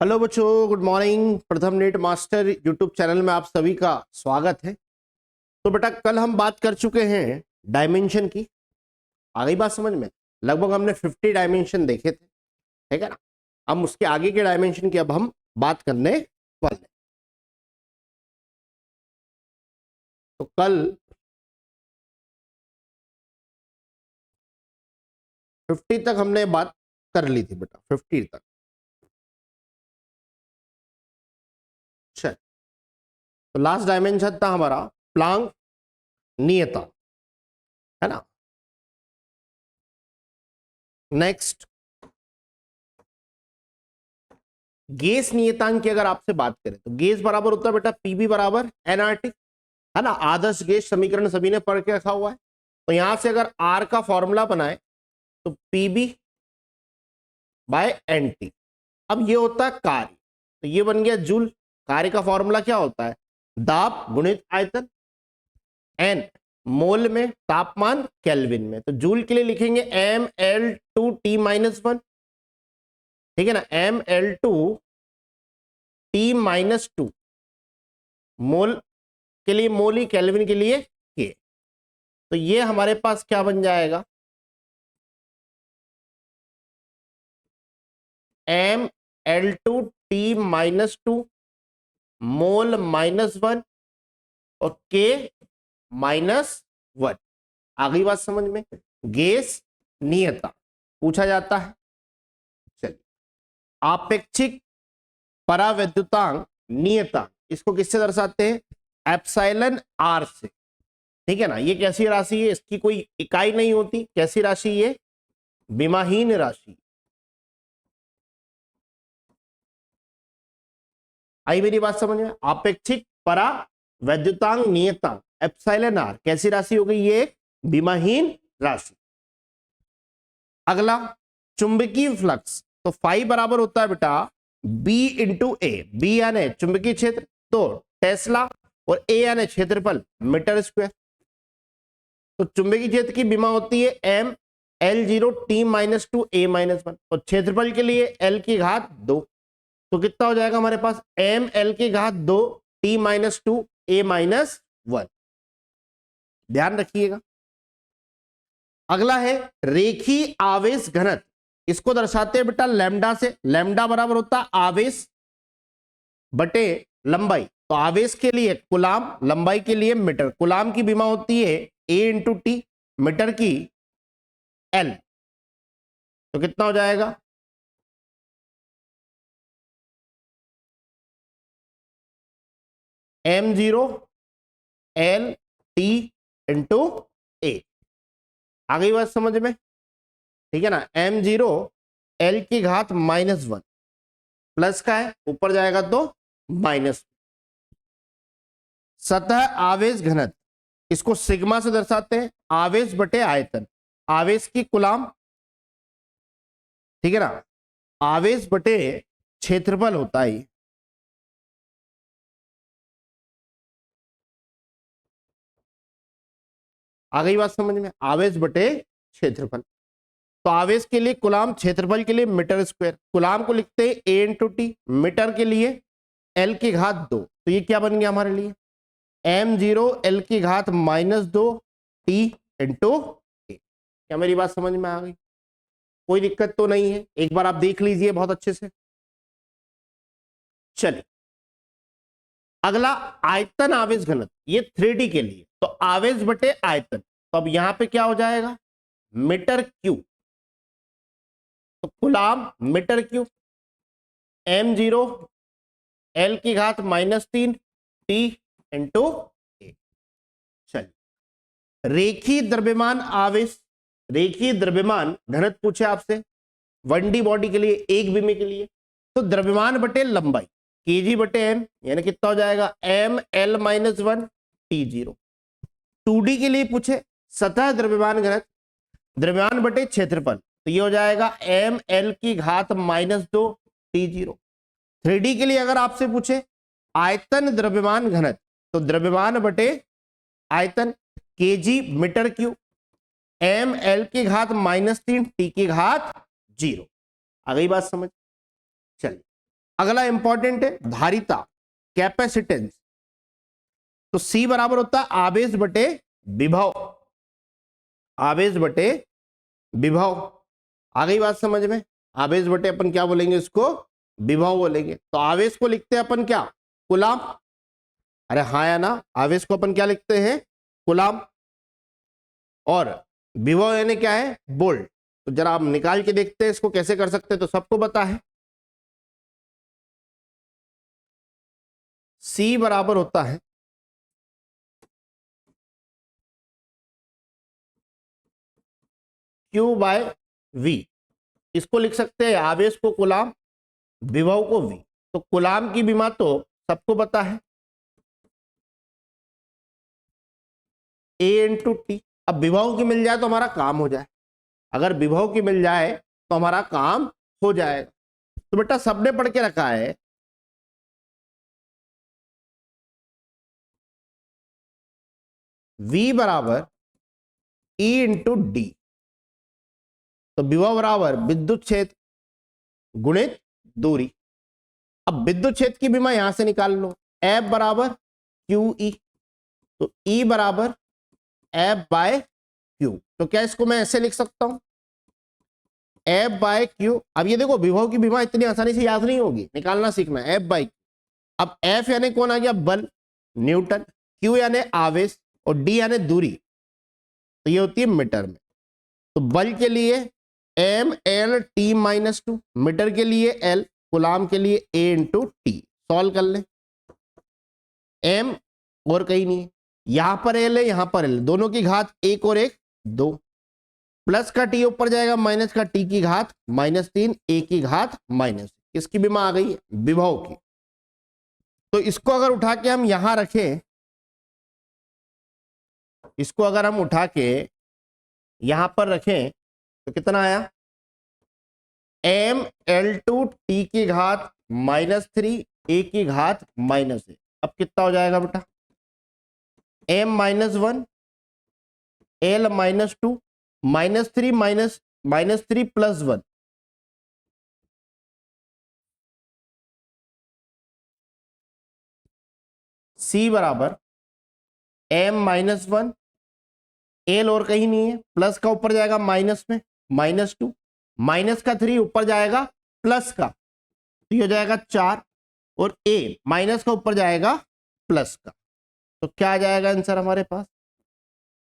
Hello बच्चों, good morning. प्रथम NEET master YouTube channel में आप सभी का स्वागत है। तो बेटा, कल हम बात कर चुके हैं डायमेंशन की। आ गई बात समझ में? लगभग हमने 50 डायमेंशन देखे थे, ठीक है ना। अब उसके आगे के डायमेंशन की अब हम बात करने वाले हैं। तो कल 50 तक हमने बात कर ली थी बेटा, 50 तक। चल, तो लास्ट डायमेंशन था हमारा प्लांक नियता, है ना। नेक्स्ट, गेस नियतांक की अगर आपसे बात करें तो गेस बराबर होता है बेटा पीबी बराबर एनआरटी, है ना। आदर्श गैस समीकरण सभी ने पढ़ के रखा हुआ है। तो यहां से अगर आर का फॉर्मूला बनाए तो पीबी बाय एनटी। अब ये होता है कार्य, तो ये बन गया जूल। कार्य का फॉर्मूला क्या होता है? दाब गुणित आयतन, एन मोल में, तापमान केल्विन में। तो जूल के लिए लिखेंगे ml2T-1, ठीक है ना। ml2T-2 मोल के लिए मोल ही, केल्विन के लिए के। तो ये हमारे पास क्या बन जाएगा? ml2T-2 मोल -1 और के -1। आ गई बात समझ में? गैस नियता पूछा जाता है। चलिए, आपेक्षिक परावैद्युतांक नियता, इसको किससे दर्शाते हैं? एप्सिलॉन आर से, ठीक है ना। ये कैसी राशि है? इसकी कोई इकाई नहीं होती। कैसी राशि? ये विमाहीन राशि। आई मेरी बात समझ में? आपेक्षिक परावैद्युतांक नियतांक एप्सिलॉन आर कैसी राशि हो गई? ये विमाहीन राशि। अगला, चुंबकीय फ्लक्स। तो फाई बराबर होता है बेटा बी इंटू ए। बी यानी चुंबकीय क्षेत्र, तो टेस्ला, और ए यानी क्षेत्रफल, मीटर स्क्वायर। तो चुंबकीय क्षेत्र की विमा होती है ml0T-2 A-1, और क्षेत्रफल के लिए L की घात 2। तो कितना हो जाएगा हमारे पास? ml की घात 2 T-2 A-1। ध्यान रखिएगा। अगला है रेखीय आवेश घनत्व। इसको दर्शाते हैं बेटा लैम्डा से। लैम्डा बराबर होता है आवेश बटे लंबाई। तो आवेश के लिए कुलाम, लंबाई के लिए मीटर। कुलाम की विमा होती है A इंटू टी, मीटर की L। तो कितना हो जाएगा? m0 L T into A। आ गई बात समझ में? ठीक है ना। m0 L की घात -1, प्लस का है, ऊपर जाएगा तो माइनस। सतह आवेश घनत्व, इसको सिग्मा से दर्शाते हैं। आवेश बटे आयतन, आवेश की कुलाम, ठीक है ना। आवेश बटे क्षेत्रफल होता है। आ गई बात समझ में? आवेश बटे क्षेत्रफल। तो आवेश के लिए कुलाम, क्षेत्रफल के लिए मीटर स्क्वायर। कुलाम को लिखते हैं ए इंटू टी, मीटर के लिए एल की घात 2। तो ये क्या बन गया हमारे लिए? m0 L की घात -2 टी इंटू ए। क्या मेरी बात समझ में आ गई? कोई दिक्कत तो नहीं है? एक बार आप देख लीजिए बहुत अच्छे से। चलिए, अगला आयतन आवेश घनत्व, ये 3D के लिए। तो आवेश बटे आयतन, तो अब यहां पे क्या हो जाएगा? Metre cube. तो coulomb metre cube, m0 L की घात -3 टी इंटू ए। चलिए, रेखीय द्रव्यमान आवेश, रेखीय द्रव्यमान घनत्व पूछे आपसे 1D बॉडी के लिए, एक बीमे के लिए। तो द्रव्यमान बटे लंबाई, केजी बटे एम, यानी कितना हो जाएगा? ml-1 T0। 2D के लिए पूछे सतह द्रव्यमान घनत्व, द्रव्यमान बटे क्षेत्रफल, तो ये हो जाएगा ml की घात -2 T0। 3D के लिए अगर आपसे पूछे आयतन द्रव्यमान घनत्व, तो द्रव्यमान बटे आयतन, केजी मीटर क्यूब, ml की घात -3 T की घात 0। आ गई बात समझ? चलिए, अगला इंपॉर्टेंट है धारिता, कैपेसिटेंस। तो C बराबर होता है आवेश बटे विभव, आवेश बटे विभव। आ गई बात समझ में? आवेश बटे अपन क्या बोलेंगे इसको? विभव बोलेंगे। तो आवेश को लिखते हैं अपन क्या? कूलाम। अरे हाँ या ना? आवेश को अपन क्या लिखते हैं? कूलाम। और विभव यानी क्या है? वोल्ट। तो जरा आप निकाल के देखते हैं इसको कैसे कर सकते हैं, तो सबको पता है C बराबर होता है Q बाय V। इसको लिख सकते हैं आवेश को कूलाम, विभव को V। तो कूलाम की विमा तो सबको पता है A इंटू टी। अब विभव की मिल जाए तो हमारा काम हो जाए, अगर विभव की मिल जाए तो हमारा काम हो जाएगा। तो बेटा सबने पढ़ के रखा है V बराबर E इंटू डी। तो विभव बराबर विद्युत क्षेत्र गुणित दूरी। अब विद्युत क्षेत्र की विमा यहां से निकाल लो, F बराबर क्यू ई। तो E बराबर F बाय क्यू। तो क्या इसको मैं ऐसे लिख सकता हूं F बाय क्यू। अब ये देखो विभव की विमा इतनी आसानी से याद नहीं होगी, निकालना सीखना है। F by Q. अब F यानी कौन आ गया? बल, न्यूटन। Q यानी आवेश, और D यानी दूरी, तो ये होती है मीटर में। तो बल के लिए M L T minus two, metre के लिए एल, गुलाम के लिए ए इंटू टी। सॉल्व कर ले। एम और कहीं नहीं है, यहां पर एल है, यहां पर एल, दोनों की घात एक और एक दो, प्लस का टी ऊपर जाएगा, माइनस का टी की घात माइनस तीन, ए की घात माइनस। किसकी विमा आ गई? विभव की। तो इसको अगर उठा के हम यहां रखें, इसको अगर हम उठा के यहां पर रखें तो कितना आया? एम एल टू टी की घात माइनस थ्री, ए की घात माइनस ए। अब कितना हो जाएगा बेटा? M minus one, L minus two, minus three minus minus three plus one. C बराबर एम माइनस वन, एल और कहीं नहीं है, प्लस का ऊपर जाएगा माइनस में माइनस टू, माइनस का थ्री ऊपर जाएगा प्लस का, तो ये हो जाएगा चार, और ए माइनस का ऊपर जाएगा प्लस का। तो क्या आ जाएगा आंसर हमारे पास?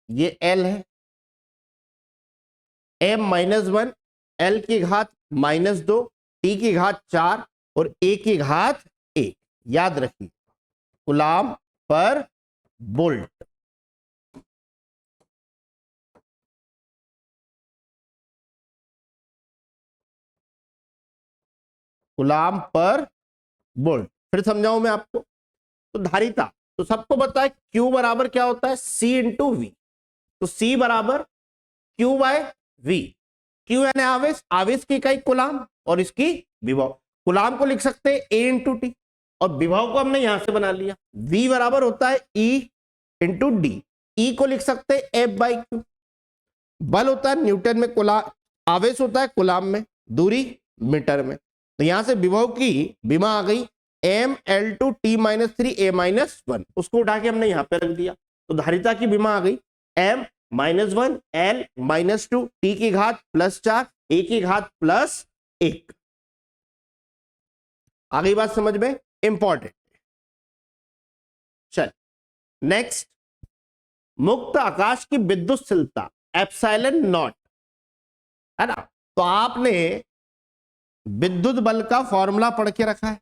ये एल है, एम माइनस वन, एल की घात माइनस दो, टी की घात चार, और ए की घात एक। याद रखिए कूलाम पर वोल्ट। कूलाम पर वोल्ट। फिर समझाऊं मैं आपको। तो धारिता तो सबको पता है Q बराबर क्या होता है? C into V. तो C बराबर Q बाय V। Q यानी आवेश, आवेश की इकाई कूलाम, और इसकी विभव। कूलाम को लिख सकते हैं A इंटू टी, और विभव को हमने यहां से बना लिया। V बराबर होता है E इंटू डी। E को लिख सकते हैं F बाई क्यू। बल होता है न्यूटन में, कूलाम आवेश होता है कूलाम में, दूरी मीटर में। तो यहां से विभव की विमा आ गई M L two T minus three A minus one. उसको उठा के हमने यहां पे रख दिया। तो धारिता की विमा आ गई M minus one, L minus two, T की घात प्लस चार, ए की घात प्लस एक। आ गई बात समझ में? इंपॉर्टेंट। चल नेक्स्ट, मुक्त आकाश की विद्युतशीलता एप्सिलॉन नॉट, है ना? तो आपने विद्युत बल का फॉर्मूला पढ़ के रखा है।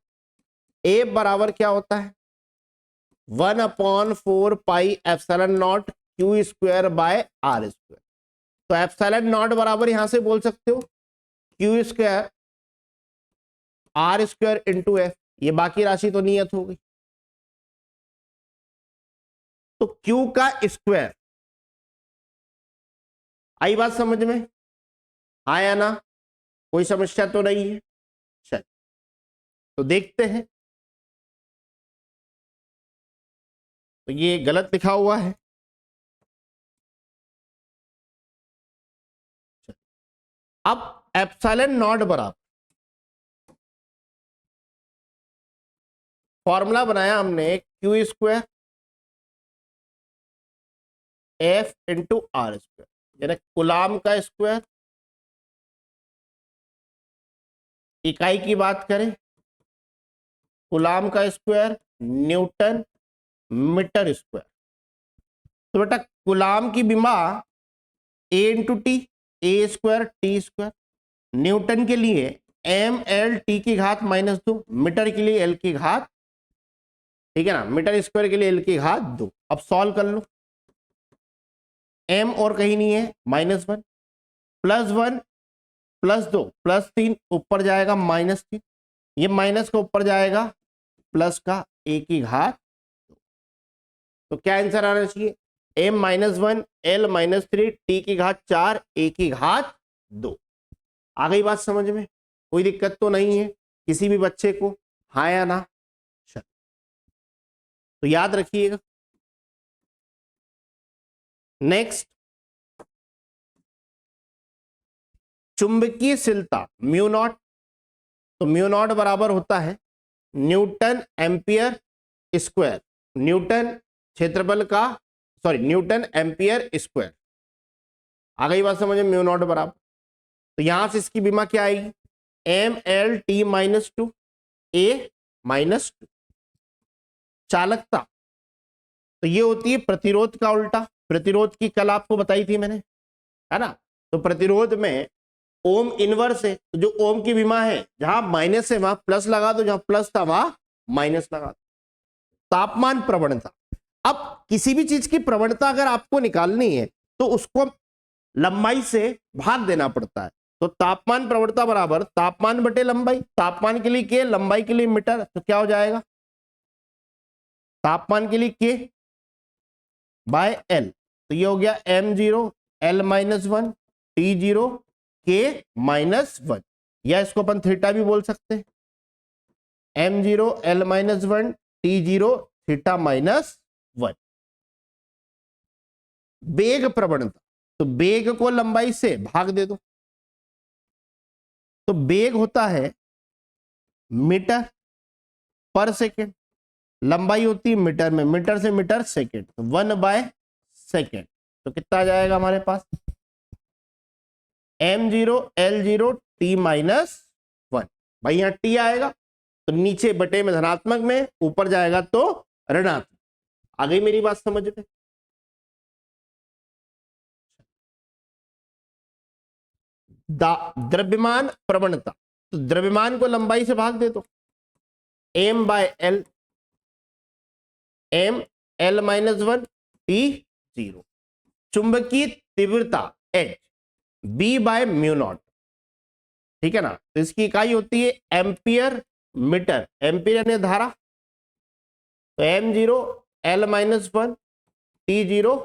ए बराबर क्या होता है? 1/4 pi epsilon not Q square by R square. तो एप्सिलॉन नॉट बराबर यहां से बोल सकते हो Q square R square into F. ये बाकी राशि तो नियत हो गई। तो क्यू का स्क्वायर। आई बात समझ में? आया ना? कोई समस्या तो नहीं है? चल तो देखते हैं। तो ये गलत लिखा हुआ है। अब एप्सिलॉन नॉट बराबर फॉर्मूला बनाया हमने Q square F into R square, यानी कूलाम का स्क्वायर, इकाई की बात करें कूलाम का स्क्वायर न्यूटन मीटर स्क्वायर। तो बेटा कूलाम की विमा ए इंटू टी, ए स्क्वायर टी स्क्वायर, न्यूटन के लिए एम एल टी की घात -2, मीटर के लिए एल की घात, ठीक है ना, मीटर स्क्वायर के लिए एल की घात 2। अब सॉल्व कर लो, एम और कहीं नहीं है -1, +1 +2 +3 ऊपर जाएगा -3, ये माइनस का ऊपर जाएगा प्लस का ए की घात। तो क्या आंसर आना चाहिए, m -1 l -3 t की घात 4 a की घात 2। आ गई बात समझ में, कोई दिक्कत तो नहीं है किसी भी बच्चे को, हाँ या ना? चल तो याद रखिएगा। नेक्स्ट, चुंबकीयशीलता म्यू नॉट, तो म्यू नॉट बराबर होता है न्यूटन एम्पियर स्क्वायर, न्यूटन क्षेत्रफल का, सॉरी न्यूटन एम्पियर स्क्वायर। आ गई बात समझ में, म्यू नॉट बराबर, तो यहां से इसकी विमा क्या आएगी, एम एल टी -2 ए -2। चालकता, तो ये होती है प्रतिरोध का उल्टा, प्रतिरोध की कल आपको बताई थी मैंने, है ना। तो प्रतिरोध में ओम इनवर्स है, तो जो ओम की विमा है जहां माइनस है वहां प्लस लगा दो, जहां प्लस था वहां माइनस लगा दो। तापमान प्रवणता, अब किसी भी चीज की प्रवणता अगर आपको निकालनी है तो उसको लंबाई से भाग देना पड़ता है। तो तापमान प्रवणता बराबर तापमान बटे लंबाई, तापमान के लिए के, लंबाई के लिए मीटर, तो क्या हो जाएगा, तापमान के लिए के बाय एल, तो ये हो गया m0 l -1 t0 k -1, या इसको अपन थीटा भी बोल सकते हैं, m0 l -1 t0 थीटा -1। वेग प्रवणता, तो वेग को लंबाई से भाग दे दो, तो वेग होता है मीटर पर सेकेंड, लंबाई होती है मीटर में, मीटर से मीटर सेकेंड, तो 1/सेकेंड। तो कितना आ जाएगा हमारे पास, m0 l0 t -1। भाई यहां t आएगा तो नीचे बटे में धनात्मक में, ऊपर जाएगा तो ऋणात्मक। आ गई मेरी बात समझ में। द्रव्यमान प्रवणता, तो द्रव्यमान को लंबाई से भाग दे दो, m/l, m l -1 t0। चुंबकीय तीव्रता h b/μ0, ठीक है ना, तो इसकी इकाई होती है एम्पियर मीटर, एम्पियर यानी धारा, तो m0 l -1 t0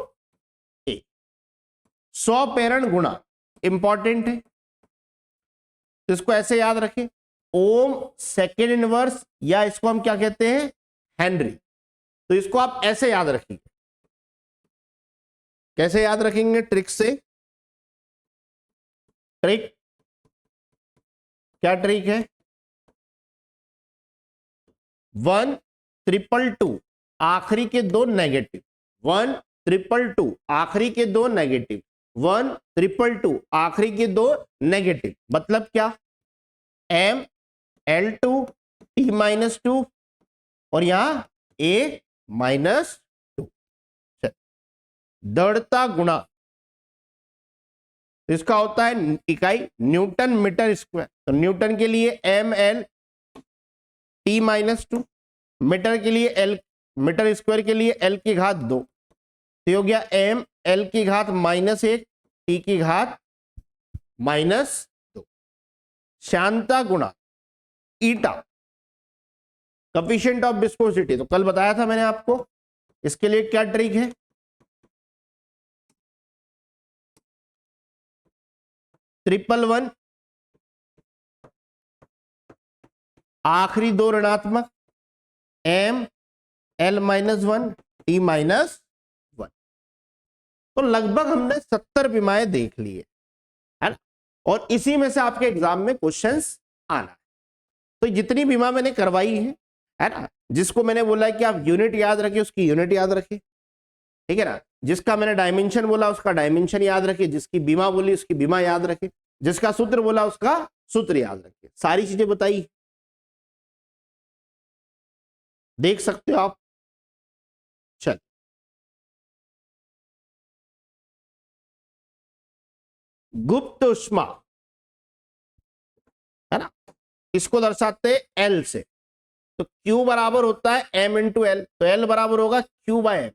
a। 100 प्रेरण गुणा इंपॉर्टेंट है, तो इसको ऐसे याद रखें, ओम सेकेंड इनवर्स, या इसको हम क्या कहते हैं, हेनरी। तो इसको आप ऐसे याद रखेंगे, कैसे याद रखेंगे, ट्रिक से। ट्रिक क्या ट्रिक है, 1/2 आखिरी के दो नेगेटिव, 1/2 आखिरी के दो नेगेटिव, 1/2 आखिरी के दो नेगेटिव, मतलब क्या, m l2 t -2 और यहां a -2। दृढ़ता गुणा, इसका होता है इकाई न्यूटन मीटर स्क्वायर, तो न्यूटन के लिए m l t -2, मीटर के लिए l, मीटर स्क्वायर के लिए l की घात 2, तो हो गया m l की घात -1 t की घात -2। श्यानता गुणा ईटा, कोफिशिएंट ऑफ विस्कोसिटी, तो कल बताया था मैंने आपको, इसके लिए क्या ट्रिक है, ट्रिपल 1 आखिरी दो ऋणात्मक, m l -1 t -1। तो लगभग हमने 70 विमाएं देख ली है ना, और इसी में से आपके एग्जाम में क्वेश्चंस आना है। तो जितनी विमा मैंने करवाई है है ना। जिसको मैंने बोला है कि आप यूनिट याद रखिए, उसकी यूनिट याद रखिए, ठीक है ना। जिसका मैंने डायमेंशन बोला उसका डायमेंशन याद रखिए, जिसकी बीमा बोली उसकी बीमा याद रखिए, जिसका सूत्र बोला उसका सूत्र याद रखिए। सारी चीजें बताइए, देख सकते हो आप। चल, गुप्त उष्मा, है ना, इसको दर्शाते हैं एल से। तो Q बराबर होता है M इंटू एल, तो L बराबर होगा Q बाय एम।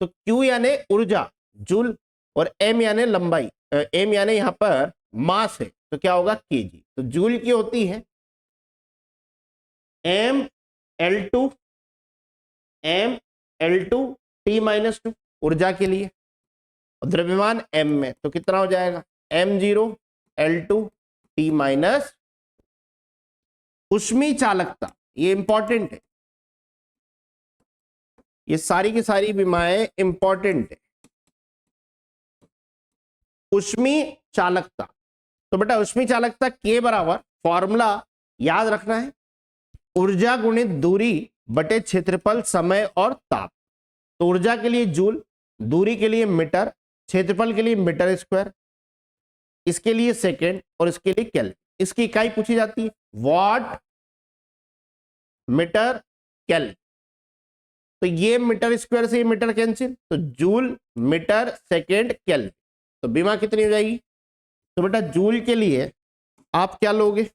तो Q यानी ऊर्जा जूल, और M यानी लंबाई, M यानी यहां पर मास है, तो क्या होगा केजी। तो जूल की होती है M L2 T-2 ऊर्जा के लिए, और द्रव्यमान M में, तो कितना हो जाएगा M0L2T-। उष्मी चालकता, ये इंपॉर्टेंट है, ये सारी की सारी बीमाएं इंपॉर्टेंट है। उष्मी चालकता, तो बेटा उष्मी चालकता के बराबर फॉर्मूला याद रखना है, ऊर्जा गुणित दूरी बटे क्षेत्रफल समय और ताप। तो ऊर्जा के लिए जूल, दूरी के लिए मीटर, क्षेत्रफल के लिए मीटर स्क्वायर, इसके लिए सेकेंड और इसके लिए केल्विन। इसकी इकाई पूछी जाती है वॉट मीटर केल्विन। तो ये मीटर स्क्वायर से ये मीटर कैंसिल, तो जूल मीटर सेकेंड केल्विन। तो बीमा कितनी हो जाएगी, तो बेटा जूल के लिए आप क्या लोगे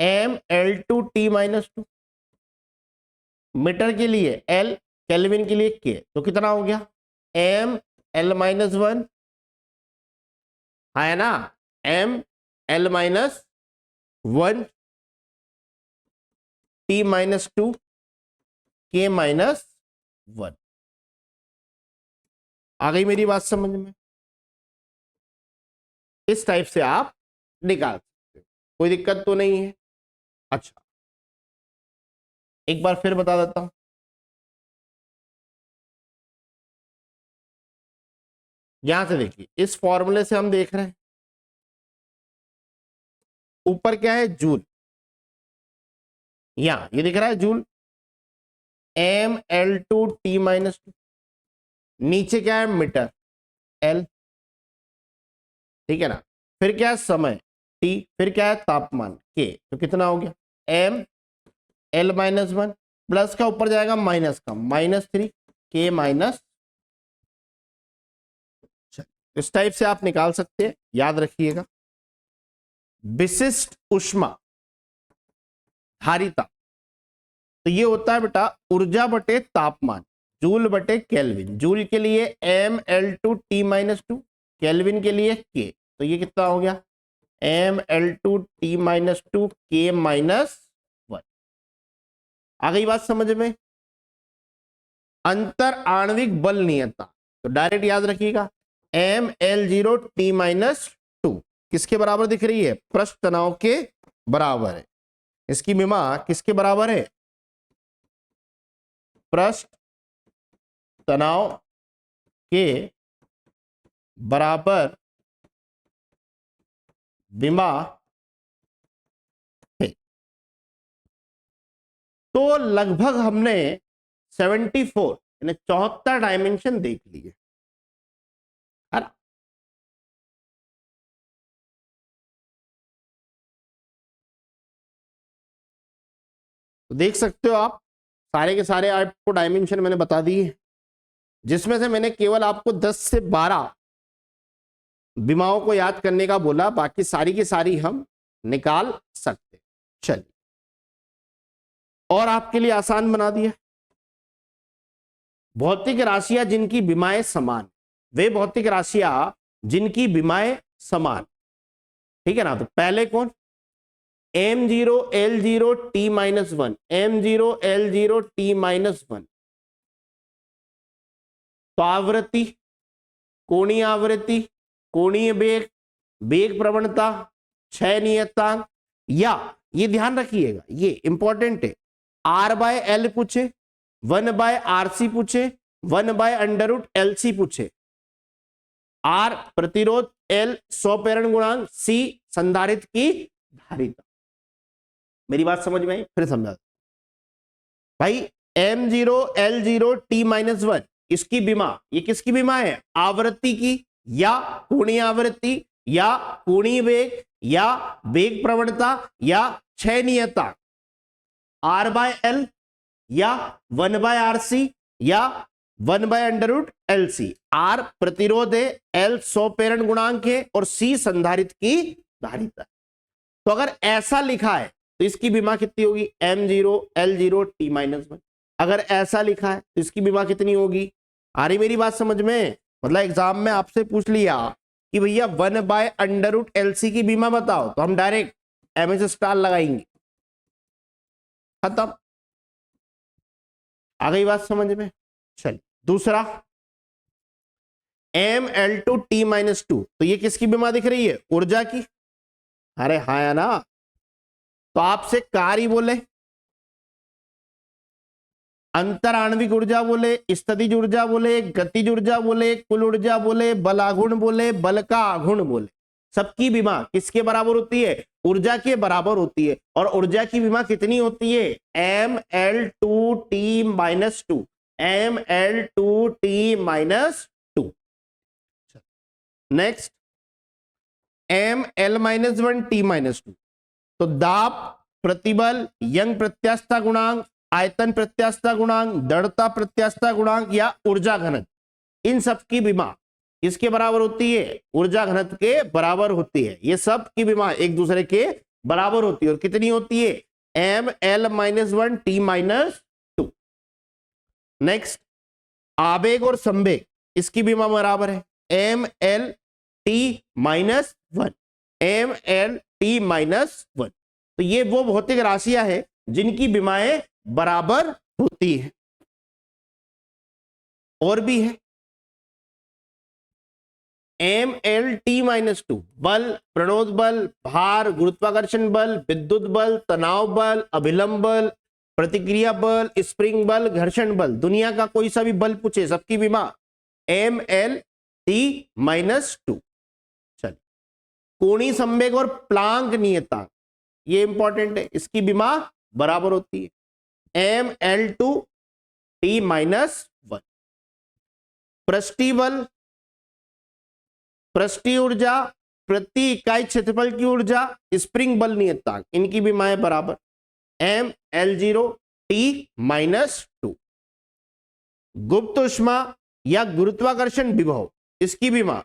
ML2T-2, मीटर के लिए L, केल्विन के लिए K, तो कितना हो गया ML-1, है ना, ML-1 T-2 K-1। आ गई मेरी बात समझ में। इस टाइप से आप निकाल सकते हो, कोई दिक्कत तो नहीं है। अच्छा, एक बार फिर बता देता हूं, यहां से देखिए इस फॉर्मूले से हम देख रहे हैं ऊपर क्या है जूल, यहां ये दिख रहा है जूल ML2T-2, नीचे क्या है मीटर L, ठीक है ना। फिर क्या है समय T, फिर क्या है तापमान K, तो कितना हो गया ML-1 प्लस का ऊपर जाएगा माइनस का -3 K-। इस टाइप से आप निकाल सकते हैं, याद रखिएगा। विशिष्ट उष्मा धारिता, तो ये होता है बेटा ऊर्जा बटे तापमान, जूल बटे केल्विन। जूल के लिए ML2T-2, केल्विन के लिए K, तो ये कितना हो गया ML2T-2 K-1। आ गई बात समझ में। अंतर आणविक बल नियता, तो डायरेक्ट याद रखिएगा ML0T-2 किसके बराबर दिख रही है, पृष्ठ तनाव के बराबर है। इसकी विमा किसके बराबर है, पृष्ठ तनाव के बराबर विमा है। तो लगभग हमने 74 यानी 74 डायमेंशन देख लिए, है ना। तो देख सकते हो आप सारे के सारे आपको डायमेंशन मैंने बता दिए, जिसमें से मैंने केवल आपको 10 से 12 विमाओं को याद करने का बोला, बाकी सारी की सारी हम निकाल सकते। चलिए, और आपके लिए आसान बना दिया, भौतिक राशियां जिनकी विमाएं समान, वे भौतिक राशियां जिनकी विमाएं समान, ठीक है ना। तो पहले कौन M0L0T-1, M0L0T-1, तो आवृत्ति, कोणीय आवृत्ति, कोणीय वेग, वेग प्रवणता, क्षय नियतांक, या ये ध्यान रखिएगा ये इंपॉर्टेंट है, R/L पूछे, 1/RC पूछे, 1/√LC पूछे। R प्रतिरोध, L स्वप्रेरण गुणांक, C संधारित्र की धारिता। मेरी बात समझ में आई, फिर समझा। भाई M0L0T-1 इसकी बीमा, ये किसकी बीमा है? आवृत्ति की या कोणीय आवृत्ति या कोणीय वेग या वेग प्रवणता या क्षय नियतांक, R/L या 1/RC या 1/√LC। R प्रतिरोध है, L 100 प्रेरण गुणांक है और C संधारित्र की धारिता। तो अगर ऐसा लिखा है तो इसकी बीमा कितनी होगी? M0L0T-1। अगर ऐसा लिखा है तो इसकी बीमा कितनी होगी? आ रही मेरी बात समझ में? मतलब एग्जाम में आपसे पूछ लिया कि भैया 1/√LC की बीमा बताओ, तो हम डायरेक्ट MS स्टार लगाएंगे, खत्म। आ गई बात समझ में? चल दूसरा ML2T-2, तो ये किसकी बीमा दिख रही है? ऊर्जा की। अरे हाँ या ना? तो आपसे कार्य बोले, अंतराण्विक ऊर्जा बोले, स्थितिज ऊर्जा बोले, गतिज ऊर्जा बोले, कुल ऊर्जा बोले, बलागुण बोले, बल का आघूर्ण बोले, सबकी बीमा किसके बराबर होती है? ऊर्जा के बराबर होती है। और ऊर्जा की बीमा कितनी होती है? ML2T-2, ML2T-2। नेक्स्ट ML-1T-2, तो दाब, प्रतिबल, यंग प्रत्यास्थता गुणांक, आयतन प्रत्यास्थता गुणांक, दृढ़ता प्रत्यास्थता गुणांक या ऊर्जा घनत्व, इन सब की बीमा किसके बराबर होती है? ऊर्जा घनत्व के बराबर होती है। ये सब की बीमा एक दूसरे के बराबर होती है। और कितनी होती है? ML-1T-2। नेक्स्ट आवेग और संवेग, इसकी बीमा बराबर है ML-T-1, ML-T-1। तो ये वो भौतिक राशियां हैं जिनकी बीमाएं बराबर होती है। और भी है ML-T-2, बल, प्रणोद बल, भार, गुरुत्वाकर्षण बल, विद्युत बल, तनाव बल, अभिलंब बल, प्रतिक्रिया बल, स्प्रिंग बल, घर्षण बल, दुनिया का कोई सा भी बल पूछे, सबकी बीमा ML-T-2। चलिए कोणीय संवेग और प्लांक नियतांक, ये इंपॉर्टेंट है, इसकी बीमा बराबर होती है ML2T-1। पृष्ठीय बल, पृष्ठीय ऊर्जा, प्रति इकाई क्षेत्रफल की ऊर्जा, स्प्रिंग बल नियतांक, इनकी बीमाएं बराबर ML0T-2। गुप्त ऊष्मा या गुरुत्वाकर्षण विभव, इसकी बीमा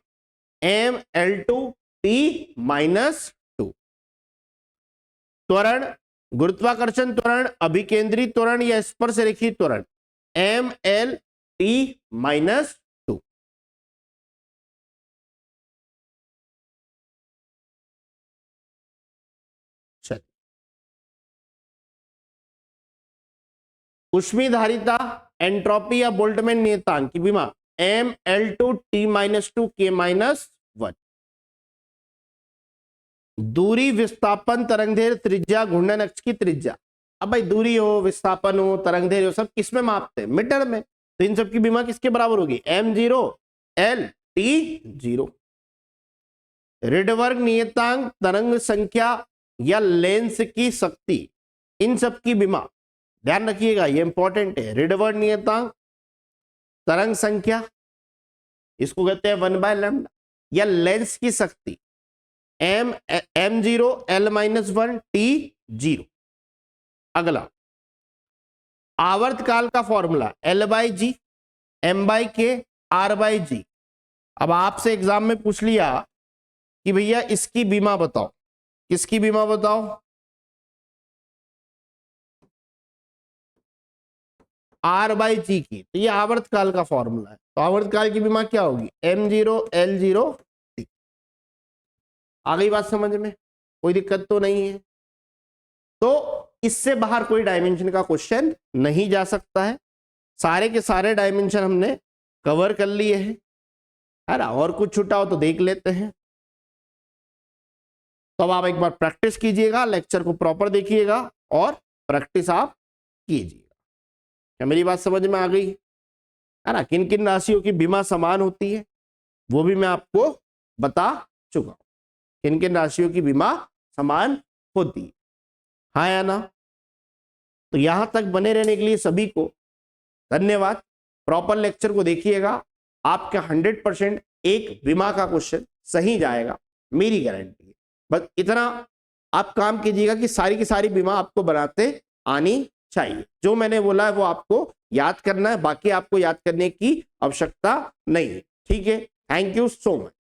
ML2T-2। त्वरण, गुरुत्वाकर्षण त्वरण, अभिकेंद्री त्वरण या स्पर्श रेखीय त्वरण, ML-T-2। उष्मीधारिता, एंट्रोपी या बोल्टमैन नियतांक की बीमा ML2T-2K-1। दूरी, विस्थापन, तरंगदैर्घ्य, त्रिज्या, घूर्णन अक्ष की त्रिज्या। अब भाई दूरी हो, विस्थापन हो, तरंगदैर्घ्य हो, सब किस में मापते हैं? मीटर में। तो इन सब की बीमा किसके बराबर होगी? M0L-T-0। रिडबर्ग नियतांक, तरंग संख्या या लेंस की शक्ति, इन सब की बीमा ध्यान रखिएगा, ये इंपॉर्टेंट है। रिडबर्ग नियतांक, तरंग संख्या, इसको कहते हैं 1/λ, या लेंस की शक्ति M0L-1T-0। अगला आवर्तकाल का फॉर्मूला L/G, M/K, R/G। अब आपसे एग्जाम में पूछ लिया कि भैया इसकी बीमा बताओ, किसकी बीमा बताओ? R/G की। तो ये आवर्तकाल का फॉर्मूला है। तो आवर्तकाल की बीमा क्या होगी? M0L0T। आ गई बात समझ में? कोई दिक्कत तो नहीं है? तो इससे बाहर कोई डायमेंशन का क्वेश्चन नहीं जा सकता है। सारे के सारे डायमेंशन हमने कवर कर लिए हैं, है ना? और कुछ छूटा हो तो देख लेते हैं। तो अब आप एक बार प्रैक्टिस कीजिएगा, लेक्चर को प्रॉपर देखिएगा और प्रैक्टिस आप कीजिएगा। क्या मेरी बात समझ में आ गई है ना? किन किन राशियों की बीमा समान होती है वो भी मैं आपको बता चुका हूं। किन किन राशियों की बीमा समान होती है, हाँ या ना? तो यहां तक बने रहने के लिए सभी को धन्यवाद। प्रॉपर लेक्चर को देखिएगा, आपका 100% एक विमा का क्वेश्चन सही जाएगा, मेरी गारंटी है। बस इतना आप काम कीजिएगा कि सारी की सारी बीमा आपको बनाते आनी चाहिए। जो मैंने बोला है वो आपको याद करना है, बाकी आपको याद करने की आवश्यकता नहीं है। ठीक है, थैंक यू सो मच।